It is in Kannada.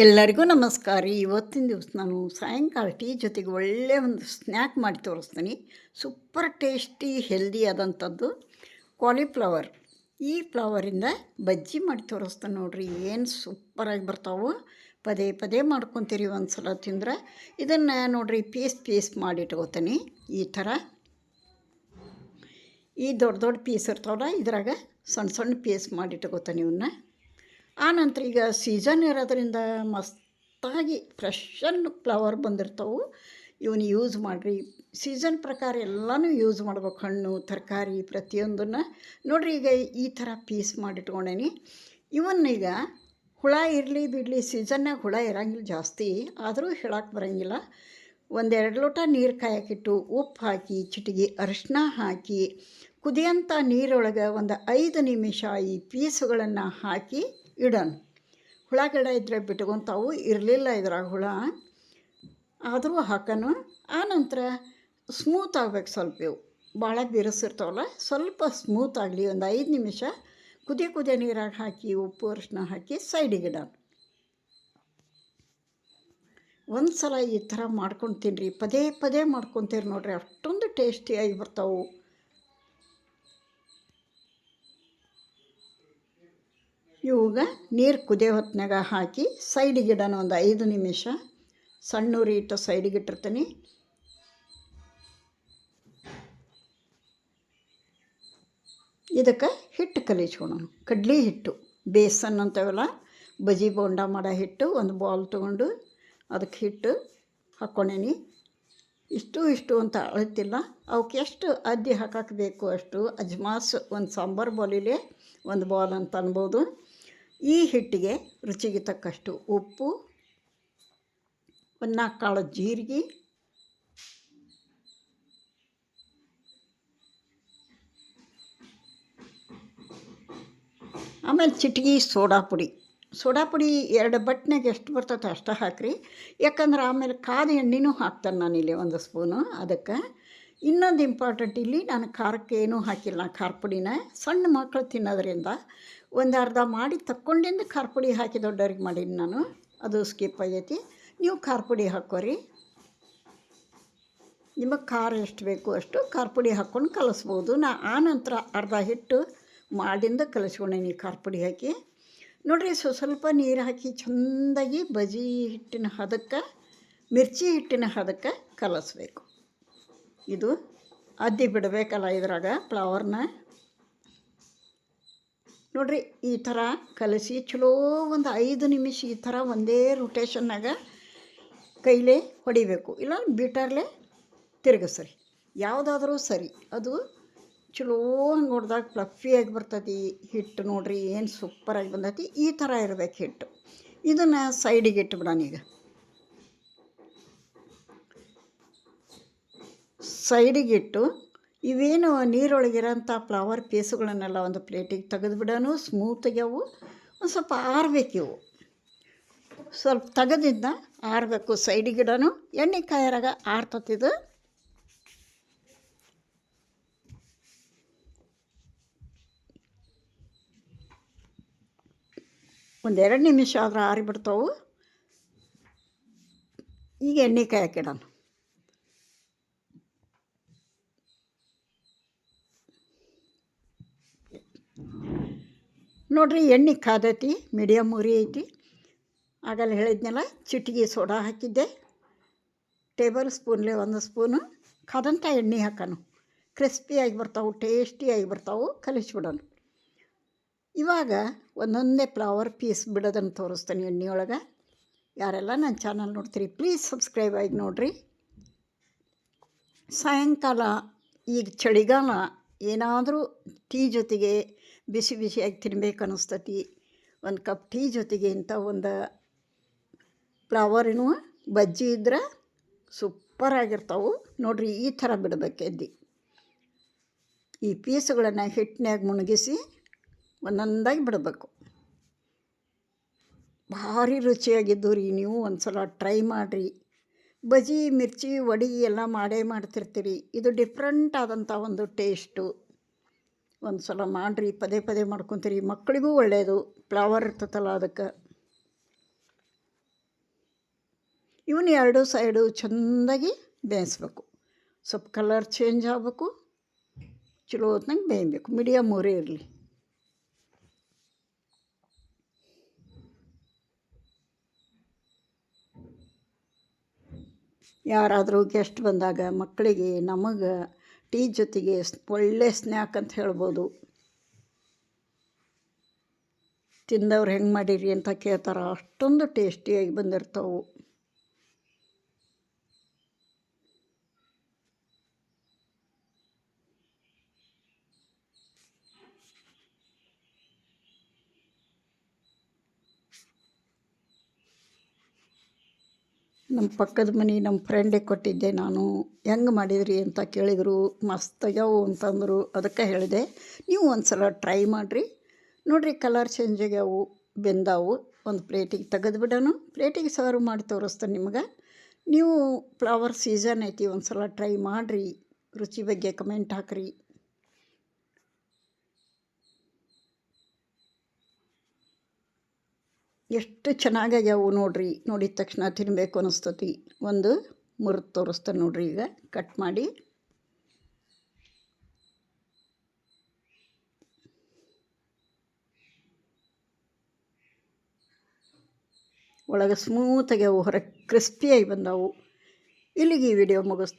ಎಲ್ಲರಿಗೂ ನಮಸ್ಕಾರ ರೀ. ಇವತ್ತಿನ ದಿವಸ ನಾನು ಸಾಯಂಕಾಲ ಟೀ ಜೊತೆಗೆ ಒಳ್ಳೆಯ ಒಂದು ಸ್ನ್ಯಾಕ್ ಮಾಡಿ ತೋರಿಸ್ತೀನಿ. ಸೂಪರ್ ಟೇಸ್ಟಿ ಹೆಲ್ದಿ ಆದಂಥದ್ದು ಕಾಲಿಫ್ಲವರ್. ಈ ಫ್ಲವರಿಂದ ಬಜ್ಜಿ ಮಾಡಿ ತೋರಿಸ್ತಾನೆ ನೋಡಿರಿ. ಏನು ಸೂಪರಾಗಿ ಬರ್ತಾವೆ. ಪದೇ ಪದೇ ಮಾಡ್ಕೊತೀರಿ ಒಂದು ಸಲ ತಿಂದ್ರೆ. ಇದನ್ನು ನೋಡಿರಿ ಪೀಸ್ ಮಾಡಿ ಇಟ್ಕೋತೀನಿ. ಈ ಥರ ಈ ದೊಡ್ಡ ದೊಡ್ಡ ಪೀಸ್ ಇರ್ತಾವಲ್ಲ, ಇದ್ರಾಗ ಸಣ್ಣ ಸಣ್ಣ ಪೀಸ್ ಮಾಡಿ ಇಟ್ಕೋತೀನಿ ಇವನ್ನ. ಆನಂತರ ಈಗ ಸೀಸನ್ ಇರೋದ್ರಿಂದ ಮಸ್ತಾಗಿ ಫ್ರೆಶನ್ನು ಫ್ಲವರ್ ಬಂದಿರ್ತಾವೆ. ಇವನ್ನ ಯೂಸ್ ಮಾಡಿರಿ. ಸೀಸನ್ ಪ್ರಕಾರ ಎಲ್ಲನೂ ಯೂಸ್ ಮಾಡ್ಬೇಕು. ಹಣ್ಣು ತರಕಾರಿ ಪ್ರತಿಯೊಂದನ್ನು ನೋಡಿರಿ. ಈಗ ಈ ಥರ ಪೀಸ್ ಮಾಡಿಟ್ಕೊಂಡೇನಿ. ಇವನ್ನೀಗ ಹುಳ ಇರಲಿ ಬಿಡಲಿ, ಸೀಸನ್ನಾಗ ಹುಳ ಇರೋಂಗಿಲ್ಲ ಜಾಸ್ತಿ, ಆದರೂ ಹೇಳಕ್ಕೆ ಬರೋಂಗಿಲ್ಲ. 1-2 ಲೋಟ ನೀರು ಕಾಯಕ್ಕಿಟ್ಟು ಉಪ್ಪು ಹಾಕಿ ಚಿಟಿಗೆ ಅರಿಶಿನ ಹಾಕಿ ಕುದಿಯೋಂಥ ನೀರೊಳಗೆ ಒಂದು 5 ನಿಮಿಷ ಈ ಪೀಸುಗಳನ್ನು ಹಾಕಿ ಇಡೋಣ. ಹುಳ ಗಿಡ ಇದ್ದರೆ ಬಿಟ್ಕೊತಾವು. ಇರಲಿಲ್ಲ ಇದ್ರಾಗ ಹುಳ, ಆದರೂ ಹಾಕೋಣ. ಆನಂತರ ಸ್ಮೂತ್ ಆಗ್ಬೇಕು. ಸ್ವಲ್ಪ ಇವು ಭಾಳ ಬಿರುಸಿರ್ತಾವಲ್ಲ, ಸ್ವಲ್ಪ ಸ್ಮೂತ್ ಆಗಲಿ. ಒಂದು 5 ನಿಮಿಷ ಕುದಿಯೋ ನೀರಾಗ ಹಾಕಿ ಉಪ್ಪು ಅರಿಶಿನ ಹಾಕಿ ಸೈಡಿಗೆ ಇಡೋಣ. ಒಂದು ಸಲ ಈ ಥರ ಮಾಡ್ಕೊಂಡು ತಿನ್ನಿರಿ. ಪದೇ ಪದೇ ಮಾಡ್ಕೊತೀರಿ ನೋಡಿರಿ, ಅಷ್ಟೊಂದು ಟೇಸ್ಟಿಯಾಗಿ ಬರ್ತಾವೆ. ಇವಾಗ ನೀರು ಕುದಿಯೋ ಹೊತ್ತಿನಾಗ ಹಾಕಿ ಸೈಡಿಗೆ ಇಡೋಣ. ಒಂದು 5 ನಿಮಿಷ ಸಣ್ಣ ಉರಿ ಇಟ್ಟು ಸೈಡಿಗೆ ಇಟ್ಟಿರ್ತೀನಿ. ಇದಕ್ಕೆ ಹಿಟ್ಟು ಕಲಿಸ್ಕೊಳೋಣ. ಕಡ್ಲೆ ಹಿಟ್ಟು, ಬೇಸನ್ ಅಂತವಲ್ಲ, ಬಜ್ಜಿ ಬೋಂಡ ಮಾಡೋ ಹಿಟ್ಟು. ಒಂದು ಬಾಲ್ ತೊಗೊಂಡು ಅದಕ್ಕೆ ಹಿಟ್ಟು ಹಾಕ್ಕೊಂಡೇನಿ. ಇಷ್ಟು ಅಂತ ಅಳತಿಲ್ಲ. ಅವಕ್ಕೆ ಎಷ್ಟು ಅದ್ದಿ ಹಾಕಕ್ಕೆ ಬೇಕು ಅಷ್ಟು. ಅಜ್ಮಾಸ್ ಒಂದು ಸಾಂಬಾರು ಬಾಲಿಲೆ 1 ಬಾಲ್ ಅಂತ ಅನ್ಬೋದು. ಈ ಹಿಟ್ಟಿಗೆ ರುಚಿಗೆ ತಕ್ಕಷ್ಟು ಉಪ್ಪು, 4 ಕಾಳು ಜೀರಿಗೆ, ಆಮೇಲೆ ಚಿಟಿಗೆ ಸೋಡಾ ಪುಡಿ. 2 ಬಟ್ನಾಗ ಎಷ್ಟು ಬರ್ತೈತೆ ಅಷ್ಟು ಹಾಕಿರಿ. ಯಾಕಂದ್ರೆ ಆಮೇಲೆ ಕಾದ ಎಣ್ಣೆನೂ ಹಾಕ್ತಾನೆ ನಾನಿಲ್ಲಿ 1 ಸ್ಪೂನು. ಅದಕ್ಕೆ ಇನ್ನೊಂದು ಇಂಪಾರ್ಟೆಂಟ್, ಇಲ್ಲಿ ನಾನು ಖಾರಕ್ಕೆ ಏನೂ ಹಾಕಿಲ್ಲ. ಖಾರ ಪುಡಿನ ಸಣ್ಣ ಮಕ್ಕಳು ತಿನ್ನೋದ್ರಿಂದ ಒಂದು ಅರ್ಧ ಮಾಡಿ ತಕ್ಕೊಂಡಿಂದ ಖಾರ ಪುಡಿ ಹಾಕಿ ದೊಡ್ಡವ್ರಿಗೆ ಮಾಡೀನಿ ನಾನು. ಅದು ಸ್ಕಿಪ್ ಆಗೈತಿ. ನೀವು ಖಾರ ಪುಡಿ ಹಾಕೋರಿ. ನಿಮಗೆ ಖಾರ ಎಷ್ಟು ಬೇಕು ಅಷ್ಟು ಖಾರ ಪುಡಿ ಹಾಕ್ಕೊಂಡು ಕಲಿಸ್ಬೋದು. ಆನಂತರ ಅರ್ಧ ಹಿಟ್ಟು ಮಾಡಿಂದ ಕಲಿಸ್ಕೊಂಡೇನಿ ಖಾರ ಪುಡಿ ಹಾಕಿ. ನೋಡಿರಿ, ಸ್ವಲ್ಪ ನೀರು ಹಾಕಿ ಚೆಂದಾಗಿ ಬಜ್ಜಿ ಹಿಟ್ಟಿನ ಹದಕ್ಕೆ, ಮಿರ್ಚಿ ಹಿಟ್ಟಿನ ಹದಕ್ಕೆ ಕಲಿಸ್ಬೇಕು. ಇದು ಅದ್ದಿ ಬಿಡಬೇಕಲ್ಲ ಇದ್ರಾಗ ಫ್ಲವರ್ನ. ನೋಡಿರಿ, ಈ ಥರ ಕಲಸಿ ಚಲೋ ಒಂದು 5 ನಿಮಿಷ ಈ ಥರ ಒಂದೇ ರೊಟೇಷನ್ನಾಗ ಕೈಲೇ ಹೊಡಿಬೇಕು. ಇಲ್ಲ ಬೀಟರ್ಲೆ ತಿರುಗಿಸ್ರಿ, ಯಾವುದಾದ್ರೂ ಸರಿ. ಅದು ಚಲೋ ಹಂಗೆ ಹೊಡೆದಾಗ ಫ್ಲಫಿಯಾಗಿ ಬರ್ತೈತಿ ಹಿಟ್ಟು. ನೋಡಿರಿ ಏನು ಸೂಪರಾಗಿ ಬಂದೈತಿ. ಈ ಥರ ಇರಬೇಕು ಹಿಟ್ಟು. ಇದನ್ನು ಸೈಡಿಗೆ ಇಟ್ಬಿಡೋಣ. ಈಗ ಸೈಡಿಗಿಟ್ಟು ಇವೇನು ನೀರೊಳಗಿರೋಂಥ ಫ್ಲವರ್ ಪೀಸುಗಳನ್ನೆಲ್ಲ ಒಂದು ಪ್ಲೇಟಿಗೆ ತೆಗೆದುಬಿಡೋನು. ಸ್ಮೂತಾಗ್ಯವು. ಒಂದು ಸ್ವಲ್ಪ ಆರಬೇಕು. ಇವು ಸ್ವಲ್ಪ ತೆಗೆದಿಂದ ಆರಬೇಕು. ಸೈಡಿಗಿಡೋನು. ಎಣ್ಣೆ ಕಾಯರಾಗ ಆರ್ತತಿದು. ಒಂದು 2 ನಿಮಿಷ ಆದ್ರೆ ಆರಿಬಿಡ್ತಾವೆ. ಈಗ ಎಣ್ಣೆ ಕಾಯಕ್ಕಿಡೋಣ. ನೋಡಿರಿ, ಎಣ್ಣೆ ಕಾದೈತಿ. ಮೀಡಿಯಮ್ ಉರಿ ಐತಿ. ಆಗಲ್ಲ ಹೇಳಿದ್ನಲ್ಲ, ಚಿಟಿಗೆ ಸೋಡಾ ಹಾಕಿದ್ದೆ. ಟೇಬಲ್ ಸ್ಪೂನ್ಲೆ 1 ಸ್ಪೂನು ಕಾದಂಥ ಎಣ್ಣೆ ಹಾಕೋಣ. ಕ್ರಿಸ್ಪಿಯಾಗಿ ಬರ್ತಾವೆ, ಟೇಸ್ಟಿಯಾಗಿ ಬರ್ತಾವೆ. ಕಲಿಸ್ಬಿಡೋಣ. ಇವಾಗ ಒಂದೊಂದೇ ಫ್ಲವರ್ ಪೀಸ್ ಬಿಡೋದನ್ನು ತೋರಿಸ್ತೀನಿ ಎಣ್ಣೆಯೊಳಗೆ. ಯಾರೆಲ್ಲ ನನ್ನ ಚಾನಲ್ ನೋಡ್ತೀರಿ ಪ್ಲೀಸ್ ಸಬ್ಸ್ಕ್ರೈಬ್ ಆಗಿ ನೋಡಿರಿ. ಸಾಯಂಕಾಲ ಈಗ ಚಳಿಗಾಲ, ಏನಾದರೂ ಟೀ ಜೊತೆಗೆ ಬಿಸಿ ಬಿಸಿಯಾಗಿ ತಿನ್ಬೇಕು ಅನ್ನಿಸ್ತತಿ. 1 ಕಪ್ ಟೀ ಜೊತೆಗೆ ಇಂಥ ಒಂದು ಫ್ಲವರಿನೂ ಬಜ್ಜಿ ಇದ್ರೆ ಸೂಪರಾಗಿರ್ತಾವೆ. ನೋಡಿರಿ, ಈ ಥರ ಬಿಡಬೇಕು ಎದ್ದಿ. ಈ ಪೀಸುಗಳನ್ನು ಹಿಟ್ಟಿನಾಗ ಮುಣಗಿಸಿ ಒಂದೊಂದಾಗಿ ಬಿಡಬೇಕು. ಭಾರಿ ರುಚಿಯಾಗಿದ್ದು ರೀ. ನೀವು ಒಂದು ಸಲ ಟ್ರೈ ಮಾಡಿರಿ. ಬಜ್ಜಿ ಮಿರ್ಚಿ ವಡೆ ಎಲ್ಲ ಮಾಡ್ತಿರ್ತೀರಿ. ಇದು ಡಿಫ್ರೆಂಟ್ ಆದಂಥ ಒಂದು ಟೇಸ್ಟು. ಒಂದು ಸಲ ಮಾಡಿರಿ. ಪದೇ ಪದೇ ಮಾಡ್ಕೊತೀರಿ. ಮಕ್ಕಳಿಗೂ ಒಳ್ಳೆಯದು. ಫ್ಲವರ್ ಇರ್ತೈತಲ್ಲ ಅದಕ್ಕೆ. ಇವನ್ನ ಎರಡು ಸೈಡು ಚೆಂದಾಗಿ ಬೇಯಿಸ್ಬೇಕು. ಸ್ವಲ್ಪ ಕಲರ್ ಚೇಂಜ್ ಆಗಬೇಕು, ಚಲೋ ಹೊತ್ನಾಗ ಬೇಯಬೇಕು, ಮೀಡಿಯಮ್ ಉರಿ ಇರಲಿ. ಯಾರಾದರೂ ಗೆಸ್ಟ್ ಬಂದಾಗ ಮಕ್ಕಳಿಗೆ ನಮಗೆ ಟೀ ಜೊತೆಗೆ ಒಳ್ಳೆ ಸ್ನ್ಯಾಕ್ ಅಂತ ಹೇಳ್ಬೋದು. ತಿಂದವ್ರು ಹೆಂಗೆ ಮಾಡಿರಿ ಅಂತ ಕೇಳ್ತಾರೆ, ಅಷ್ಟೊಂದು ಟೇಸ್ಟಿಯಾಗಿ ಬಂದಿರ್ತಾವೆ. ನಮ್ಮ ಪಕ್ಕದ ಮನೆ ನಮ್ಮ ಫ್ರೆಂಡಿಗೆ ಕೊಟ್ಟಿದ್ದೆ ನಾನು. ಹೆಂಗೆ ಮಾಡಿದ್ರಿ ಅಂತ ಕೇಳಿದರು, ಮಸ್ತಾಗ್ಯಾವು ಅಂತಂದರು. ಅದಕ್ಕೆ ಹೇಳಿದೆ, ನೀವು ಒಂದು ಸಲ ಟ್ರೈ ಮಾಡಿರಿ ನೋಡಿರಿ, ಕಲರ್ ಚೇಂಜ್ ಆಗ್ಯಾವು, ಬೆಂದಾವು. ಒಂದು ಪ್ಲೇಟಿಗೆ ತೆಗೆದುಬಿಡೋಣ, ಪ್ಲೇಟಿಗೆ ಸರ್ವ್ ಮಾಡಿ ತೋರಿಸ್ತೇನೆ ನಿಮ್ಗೆ. ನೀವು ಫ್ಲವರ್ ಸೀಸನ್ ಐತಿ, ಒಂದು ಸಲ ಟ್ರೈ ಮಾಡಿರಿ, ರುಚಿ ಬಗ್ಗೆ ಕಮೆಂಟ್ ಹಾಕಿರಿ. ಎಷ್ಟು ಚೆನ್ನಾಗ್ಯಾವು ನೋಡಿರಿ, ನೋಡಿದ ತಕ್ಷಣ ತಿನ್ನಬೇಕು ಅನ್ನಿಸ್ತತಿ. ಒಂದು ಮುರಿದು ತೋರಿಸ್ತೇನೆ ನೋಡಿರಿ, ಈಗ ಕಟ್ ಮಾಡಿ. ಒಳಗೆ ಸ್ಮೂತಾಗ್ಯಾವು, ಹೊರಗೆ ಕ್ರಿಸ್ಪಿಯಾಗಿ ಬಂದಾವು. ಇಲ್ಲಿಗೆ ಈ ವಿಡಿಯೋ ಮುಗಿಸ್ತೀನಿ.